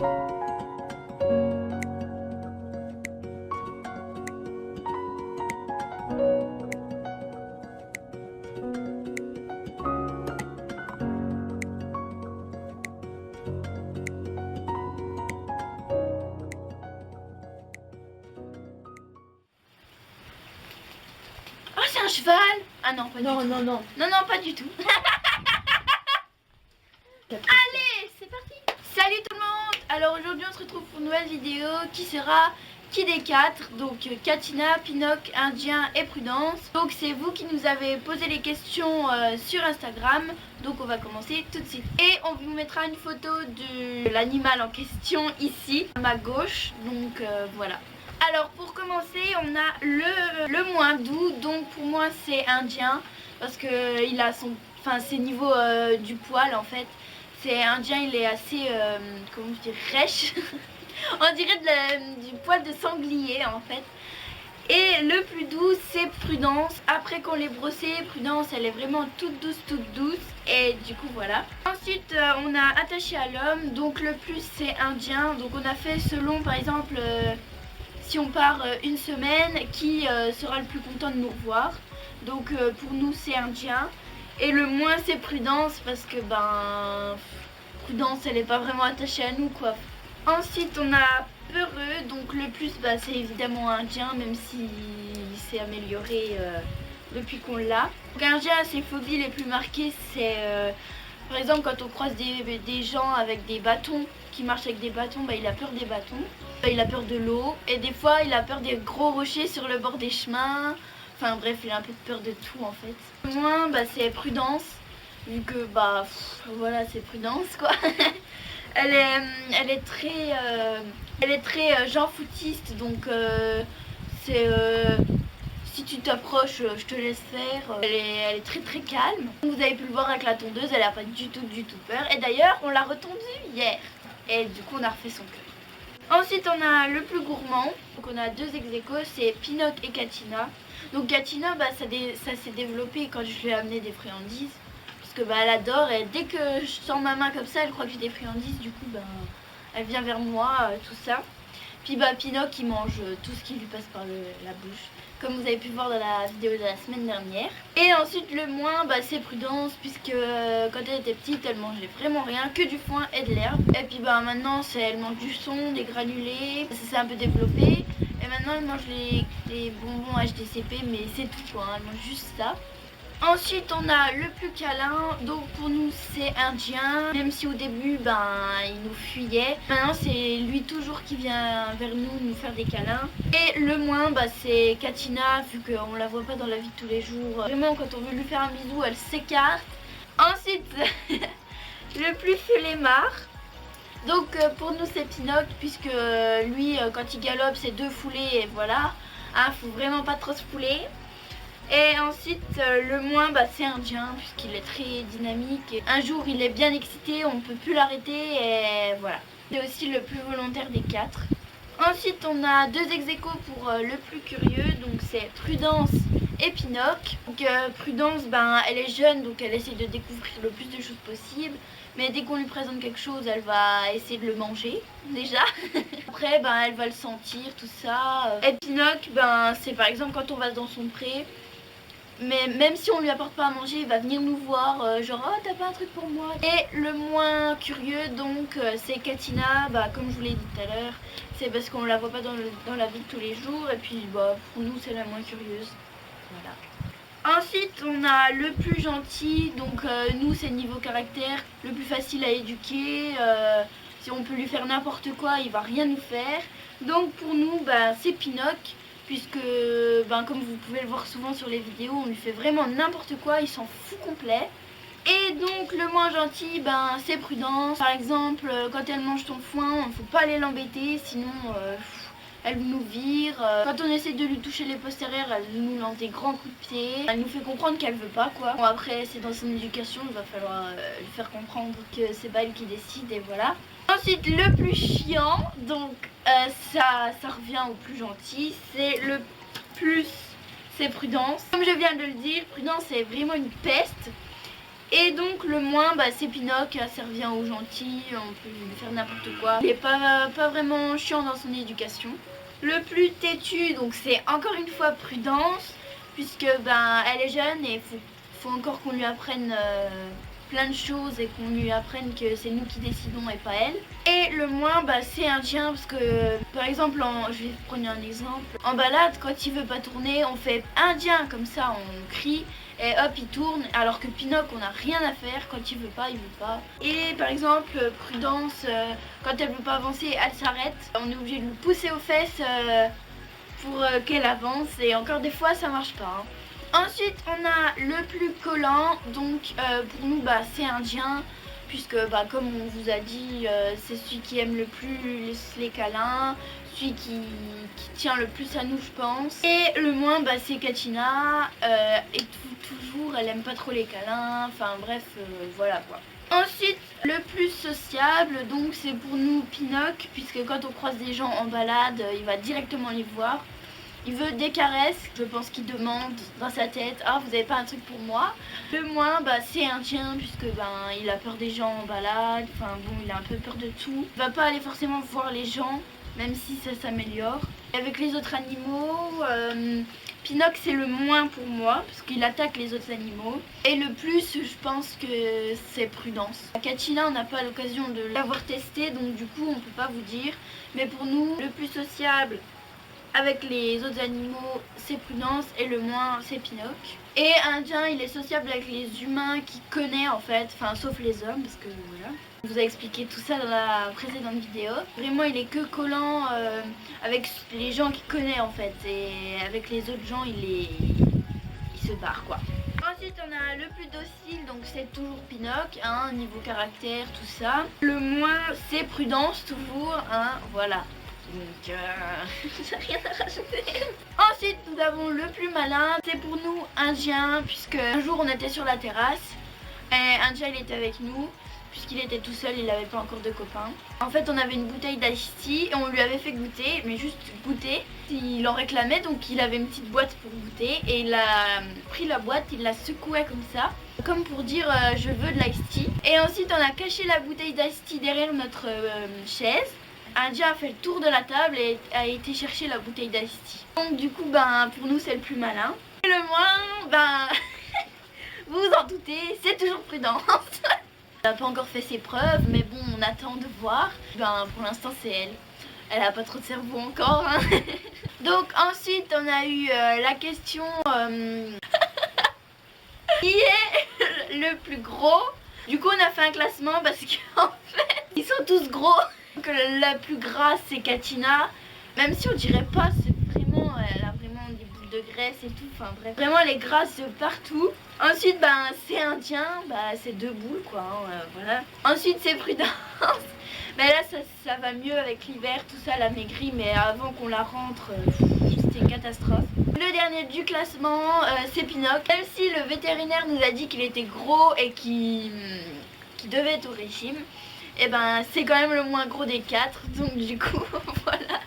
Oh, c'est un cheval! Ah non, pas du tout. Non. Non, pas du tout. Allez, c'est parti! Salut tout le monde! Alors aujourd'hui on se retrouve pour une nouvelle vidéo qui sera qui des quatre? Donc Katina, Pinoc, Indien et Prudence. Donc c'est vous qui nous avez posé les questions sur Instagram. Donc on va commencer tout de suite. Et on vous mettra une photo de l'animal en question ici, à ma gauche. Donc voilà. Alors pour commencer on a le moins doux. Donc pour moi c'est Indien. Parce que il a son... Enfin c'est niveau du poil en fait. C'est Indien, il est assez, comment je dis, rêche. On dirait du poil de sanglier en fait. Et le plus doux c'est Prudence. Après qu'on l'ait brossé, Prudence elle est vraiment toute douce. Et du coup voilà. Ensuite on a attaché à l'homme. Donc le plus c'est Indien. Donc on a fait selon par exemple si on part une semaine, qui sera le plus content de nous revoir. Donc pour nous c'est Indien. Et le moins c'est Prudence parce que ben Prudence elle est pas vraiment attachée à nous quoi. Ensuite on a Peureux, donc le plus bah, c'est évidemment Indien même s'il s'est amélioré depuis qu'on l'a. Donc Indien ses phobies les plus marquées c'est par exemple quand on croise des gens avec des bâtons, qui marchent avec des bâtons, bah, il a peur des bâtons, il a peur de l'eau et des fois il a peur des gros rochers sur le bord des chemins. Enfin bref, il a un peu de peur de tout en fait. Le moins, bah, c'est Prudence, vu que bah voilà, c'est Prudence quoi. elle est très genre footiste, donc c'est si tu t'approches, je te laisse faire. Elle est très calme. Vous avez pu le voir avec la tondeuse, elle a pas du tout peur. Et d'ailleurs, on l'a retondue hier. Et du coup, on a refait son cœur. Ensuite, on a le plus gourmand. Donc on a deux ex-aequo, c'est Pinoc et Katina. Donc Katina, bah, ça s'est développé quand je lui ai amené des friandises. Parce que bah, elle adore et dès que je sens ma main comme ça, elle croit que j'ai des friandises. Du coup, bah, elle vient vers moi, tout ça. Puis bah, Pinoc, il mange tout ce qui lui passe par la bouche. Comme vous avez pu voir dans la vidéo de la semaine dernière. Et ensuite, le moins, bah, c'est Prudence. Puisque quand elle était petite, elle mangeait vraiment rien. Que du foin et de l'herbe. Et puis bah, maintenant, elle mange du son, des granulés. Ça s'est un peu développé. Et maintenant elle mange les bonbons HDCP, mais c'est tout quoi, elle mange juste ça. Ensuite on a le plus câlin, donc pour nous c'est Indien. Même si au début ben il nous fuyait. Maintenant c'est lui toujours qui vient vers nous faire des câlins. Et le moins bah, c'est Katina, vu qu'on la voit pas dans la vie de tous les jours. Vraiment quand on veut lui faire un bisou elle s'écarte. Ensuite le plus flemmard. Donc pour nous c'est Pinoc, puisque lui quand il galope c'est 2 foulées et voilà. Faut vraiment pas trop se fouler. Et ensuite le moins bah, c'est Indien, puisqu'il est très dynamique. Et un jour il est bien excité, on ne peut plus l'arrêter et voilà. C'est aussi le plus volontaire des 4. Ensuite on a deux ex-aequo pour le plus curieux, donc c'est Prudence et Pinoc. Donc Prudence ben, elle est jeune, donc elle essaie de découvrir le plus de choses possible. Mais dès qu'on lui présente quelque chose, elle va essayer de le manger, déjà. Après, ben, elle va le sentir, tout ça. Et Pinoc, ben, c'est par exemple quand on va dans son pré. Mais même si on lui apporte pas à manger, il va venir nous voir, genre oh t'as pas un truc pour moi. Et le moins curieux donc c'est Katina, bah, comme je vous l'ai dit tout à l'heure. C'est parce qu'on la voit pas dans la vie de tous les jours. Et puis bah, pour nous c'est la moins curieuse. Voilà. Ensuite on a le plus gentil, donc nous c'est niveau caractère, le plus facile à éduquer, si on peut lui faire n'importe quoi il va rien nous faire. Donc pour nous bah, c'est Pinoc, puisque ben, comme vous pouvez le voir souvent sur les vidéos, on lui fait vraiment n'importe quoi, il s'en fout complet. Et donc le moins gentil ben, c'est Prudence. Par exemple quand elle mange ton foin, il ne faut pas aller l'embêter, sinon elle nous vire. Quand on essaie de lui toucher les postérieurs, elle nous lance des grands coups de pied. Elle nous fait comprendre qu'elle veut pas quoi. Bon après c'est dans son éducation, il va falloir lui faire comprendre que c'est pas elle qui décide et voilà. Ensuite le plus chiant, donc ça revient au plus gentil, c'est le plus, c'est Prudence. Comme je viens de le dire, Prudence est vraiment une peste. Et donc le moins, bah, c'est Pinoc, ça revient aux gentils, on peut lui faire n'importe quoi. Il est pas vraiment chiant dans son éducation. Le plus têtu, donc c'est encore une fois Prudence, puisque ben elle est jeune et faut encore qu'on lui apprenne plein de choses et qu'on lui apprenne que c'est nous qui décidons et pas elle. Et le moins, bah, c'est Indien, parce que par exemple, je vais prendre un exemple, en balade, quand il veut pas tourner, on fait Indien, comme ça on crie et hop il tourne, alors que Pinoc on n'a rien à faire, quand il veut pas, il veut pas. Et par exemple Prudence, quand elle veut pas avancer, elle s'arrête, on est obligé de lui pousser aux fesses pour qu'elle avance, et encore des fois ça marche pas, hein. Ensuite on a le plus collant, donc pour nous bah, c'est Indien, puisque bah, comme on vous a dit, c'est celui qui aime le plus les câlins, celui qui tient le plus à nous je pense. Et le moins bah, c'est Katina, et toujours elle aime pas trop les câlins, enfin bref voilà quoi. Ensuite le plus sociable, donc c'est pour nous Pinoc, puisque quand on croise des gens en balade, il va directement les voir. Il veut des caresses, je pense qu'il demande dans sa tête « Ah, vous avez pas un truc pour moi ?» Le moins, bah, c'est Indien, puisque ben, il a peur des gens en balade, enfin bon, il a un peu peur de tout. Il va pas aller forcément voir les gens, même si ça s'améliore. Avec les autres animaux, Pinoc c'est le moins pour moi, parce qu'il attaque les autres animaux. Et le plus, je pense que c'est Prudence. Katina, on n'a pas l'occasion de l'avoir testé, donc du coup on peut pas vous dire. Mais pour nous, le plus sociable avec les autres animaux c'est Prudence, et le moins c'est Pinoc. Et Indien il est sociable avec les humains qu'il connaît en fait, enfin sauf les hommes parce que voilà. Je vous ai expliqué tout ça dans la précédente vidéo. Vraiment il est que collant avec les gens qu'il connaît en fait, et avec les autres gens il se barre quoi. Ensuite on a le plus docile, donc c'est toujours Pinoc, hein, niveau caractère tout ça. Le moins c'est Prudence toujours, hein, voilà. Donc j'ai rien à rajouter. Ensuite nous avons le plus malin, c'est pour nous Indien, puisque un jour on était sur la terrasse et Indien il était avec nous, puisqu'il était tout seul, il n'avait pas encore de copains. En fait on avait une bouteille d'Ice Tea et on lui avait fait goûter, mais juste goûter. Il en réclamait, donc il avait une petite boîte pour goûter et il a pris la boîte, il la secouait comme ça, comme pour dire je veux de l'Ice Tea. Et ensuite on a caché la bouteille d'Ice Tea derrière notre chaise. Indien a fait le tour de la table et a été chercher la bouteille d'Ice Tea. Donc du coup ben pour nous c'est le plus malin. Et le moins, ben vous vous en doutez, c'est toujours Prudence. Elle n'a pas encore fait ses preuves, mais bon on attend de voir. Ben pour l'instant c'est elle. Elle a pas trop de cerveau encore, hein. Donc ensuite on a eu la question qui est le plus gros. Du coup on a fait un classement parce qu'en fait ils sont tous gros. Donc la plus grasse c'est Katina, même si on dirait pas, c'est vraiment, elle a vraiment des boules de graisse et tout, enfin bref, vraiment elle est grasse partout. Ensuite ben c'est Indien, bah c'est deux boules quoi, hein, voilà. Ensuite c'est Prudence, mais là ça va mieux avec l'hiver, tout ça, elle a maigri, mais avant qu'on la rentre, c'était une catastrophe. Le dernier du classement c'est Pinoc, même si le vétérinaire nous a dit qu'il était gros et qu'il devait être au régime. Et ben c'est quand même le moins gros des quatre, donc du coup voilà.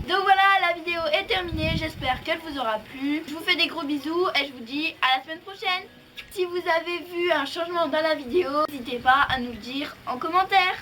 Donc voilà, la vidéo est terminée, j'espère qu'elle vous aura plu. Je vous fais des gros bisous et je vous dis à la semaine prochaine. Si vous avez vu un changement dans la vidéo, n'hésitez pas à nous le dire en commentaire.